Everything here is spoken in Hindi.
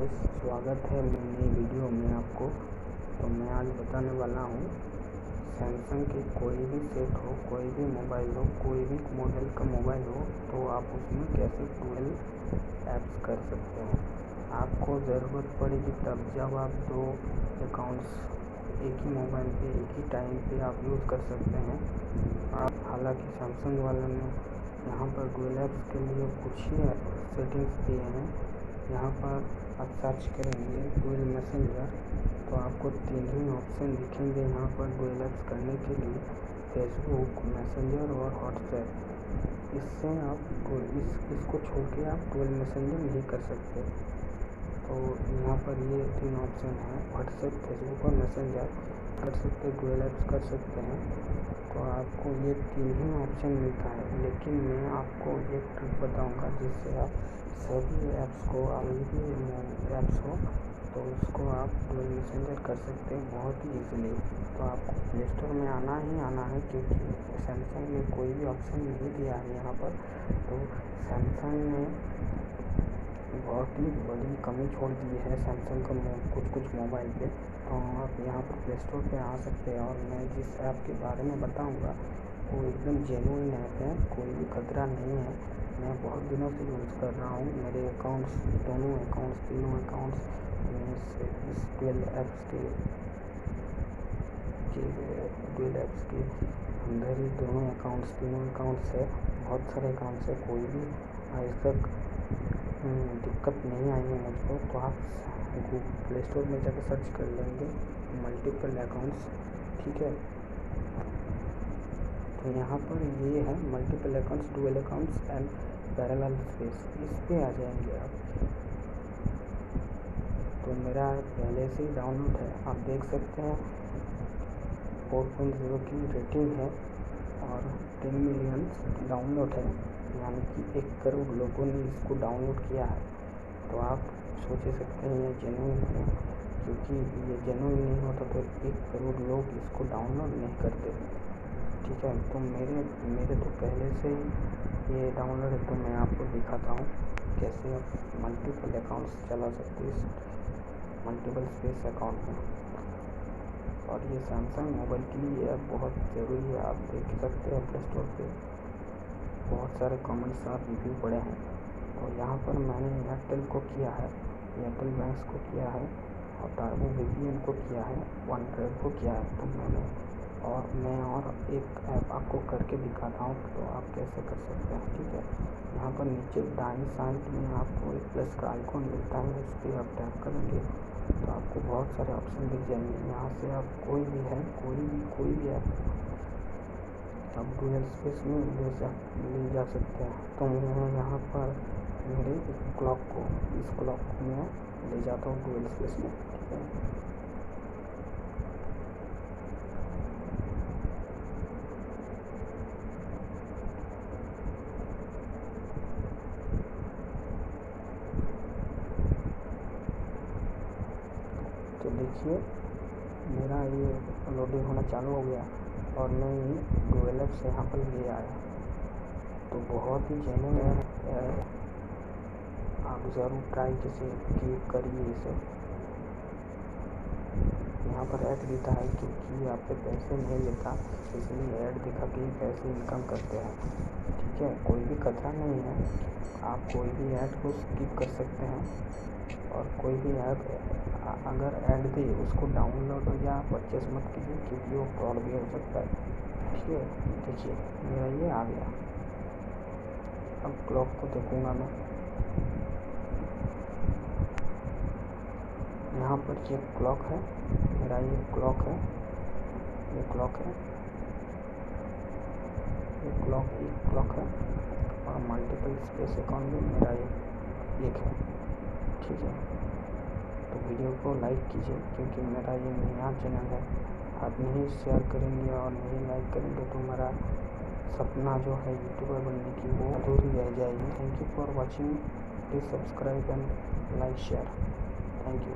गाइस, स्वागत है मेरी नई वीडियो में आपको। तो मैं आज बताने वाला हूँ सैमसंग की कोई भी सेट हो, कोई भी मोबाइल हो, कोई भी मॉडल का मोबाइल हो, तो आप उसमें कैसे डुअल ऐप्स कर सकते हैं। आपको ज़रूरत पड़ेगी तब जब आप दो अकाउंट्स एक ही मोबाइल पे एक ही टाइम पे आप यूज़ कर सकते हैं। आप हालांकि सैमसंग वालों ने यहाँ पर डुअल ऐप्स के लिए कुछ ही सेटिंग्स दिए हैं। यहाँ पर आप सर्च करेंगे डुअल मैसेंजर तो आपको तीन ही ऑप्शन दिखेंगे यहाँ पर डुअल ऐप्स करने के लिए, फेसबुक, मैसेंजर और व्हाट्सएप। इससे आप इसको छोड़ के आप डुअल मैसेंजर नहीं कर सकते। तो यहाँ पर ये तीन ऑप्शन हैं, व्हाट्सएप, फेसबुक और मैसेंजर कर सकते, डुअल ऐप्स कर सकते हैं। तो आपको ये तीन ही ऑप्शन मिलता है, लेकिन मैं आपको एक ट्रिक बताऊंगा जिससे आप सभी ऐप्स को, अभी भी ऐप्स हो तो उसको आप डुअल मैसेंजर कर सकते हैं बहुत ही ईजीली। तो आपको प्ले स्टोर में आना ही आना है, क्योंकि सैमसंग ने कोई भी ऑप्शन नहीं दिया है यहाँ पर। तो सैमसंग ने बहुत ही बड़ी कमी छोड़ दी है सैमसंग का कुछ मोबाइल पे। तो आप यहाँ पर प्ले स्टोर पे आ सकते हैं, और मैं जिस ऐप के बारे में बताऊँगा वो एकदम जेन्युइन ऐप है, कोई भी खतरा नहीं है। मैं बहुत दिनों से यूज़ कर रहा हूँ, मेरे अकाउंट्स, तीनों अकाउंट्स इस डुअल ऐप्स के अंदर ही तीनों अकाउंट्स है। बहुत सारे अकाउंट्स है, कोई भी आज तक दिक्कत नहीं आई है मुझको। तो आप प्ले स्टोर में जाकर सर्च कर लेंगे मल्टीपल अकाउंट्स, ठीक है। तो यहाँ पर ये है multiple accounts, dual accounts and parallel space, इस पे आ जाएंगे आप। तो मेरा पहले से ही डाउनलोड है, आप देख सकते हैं 4.0 की रेटिंग है और 10 मिलियन डाउनलोड है, यानी कि 1 करोड़ लोगों ने इसको डाउनलोड किया है। तो आप सोच सकते हैं ये जेन्युइन है, क्योंकि ये जेन्युइन नहीं होता तो 1 करोड़ लोग इसको डाउनलोड नहीं करते, ठीक है। तो मेरे तो पहले से ही ये डाउनलोड है। तो मैं आपको दिखाता हूँ कैसे आप मल्टीपल अकाउंट्स चला सकते हैं इस मल्टीपल स्पेस अकाउंट में। और ये सैमसंग मोबाइल के लिए ऐप बहुत ज़रूरी है। आप देख सकते हैं प्ले स्टोर पे बहुत सारे कमेंट्स और रिव्यू पड़े हैं। तो यहाँ पर मैंने एयरटेल को किया है, एयरटेल बैंक्स को किया है, और टार्बो VPN को किया है, OneDrive को किया है। तो मैं और एक ऐप आपको करके दिखाता हूँ, तो आप कैसे कर सकते हैं, ठीक है। यहाँ पर नीचे दाईं साइड में आपको एक प्लस का आइकॉन मिलता है, इस पर आप टैप करेंगे तो आपको बहुत सारे ऑप्शन दिख जाएंगे। यहाँ से आप कोई भी ऐप आप डुअल स्पेस में ले जा सकते हैं। तो मैं यहाँ पर मेरे इस क्लॉक को मैं ले जाता हूँ डुअल स्पेस में, ठीक है। तो देखिए मेरा ये लोडिंग होना चालू हो गया और मैं ये डुअल ऐप्स यहाँ पर ले आया। तो बहुत ही जेन्युइन है, आप ज़रूर ट्राई करिए इसे। यहाँ पर ऐड देता है, क्योंकि आप पे पैसे नहीं लेता, इसलिए ऐड दिखा के पैसे इनकम करते हैं, ठीक है। कोई भी खतरा नहीं है, आप कोई भी ऐड को स्किप कर सकते हैं, और कोई भी ऐप अगर ऐड दे उसको डाउनलोड या परचेस मत कीजिए, क्योंकि वो फ्रॉड भी हो सकता है, ठीक है। देखिए मेरा ये आ गया। अब क्लॉक को देखूँगा मैं, यहाँ पर ये क्लॉक है, मेरा ये क्लॉक है, एक क्लॉक है, और मल्टीपल स्पेस अकाउंट में मेरा एक है, ठीक है। तो वीडियो को लाइक कीजिए, क्योंकि मेरा ये नया चैनल है। आप नहीं शेयर करेंगे और नहीं लाइक करेंगे तो मेरा सपना जो है यूट्यूबर बनने की वो अधूरी रह जाएगी। Thank you for watching, please subscribe and like share, thank you.